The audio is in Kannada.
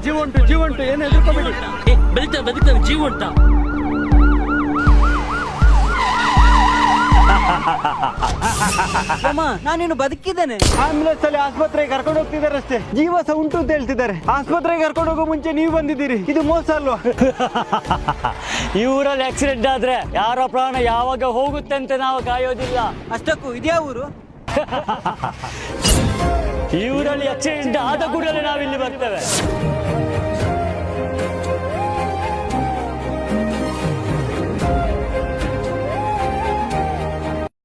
ಜೀವ ಉಂಟು ಏನು ಹೆದರ್ಕೋಬೇಡಿ. ಬದುಕ್ತಾವೆ ಜೀವ ಉಂಟಾ? ನಾನಿನ್ನು ಬದುಕಿದ್ದೇನೆ. ಆಂಬುಲೆನ್ಸ್ ಅಲ್ಲಿ ಆಸ್ಪತ್ರೆಗೆ ಕರ್ಕೊಂಡು ಹೋಗ್ತಿದ್ದಾರೆ ಅಷ್ಟೇ, ಜೀವ ಸಹ ಉಂಟು ಅಂತ ಹೇಳ್ತಿದ್ದಾರೆ. ಆಸ್ಪತ್ರೆಗೆ ಕರ್ಕೊಂಡು ಹೋಗೋ ಮುಂಚೆ ನೀವು ಬಂದಿದ್ದೀರಿ, ಇದು ಮೋಸ ಅಲ್ವಾ? ಈ ಊರಲ್ಲಿ ಆಕ್ಸಿಡೆಂಟ್ ಆದ್ರೆ ಯಾರ ಪ್ರಾಣ ಯಾವಾಗ ಹೋಗುತ್ತೆ ಅಂತ ನಾವು ಕಾಯೋದಿಲ್ಲ. ಅಷ್ಟಕ್ಕೂ ಇದ್ಯಾವ ಊರು? ಈ ಊರಲ್ಲಿ ಆಕ್ಸಿಡೆಂಟ್ ಆದ ಕೂಡಲೇ ನಾವಿಲ್ಲಿ ಬರ್ತೇವೆ.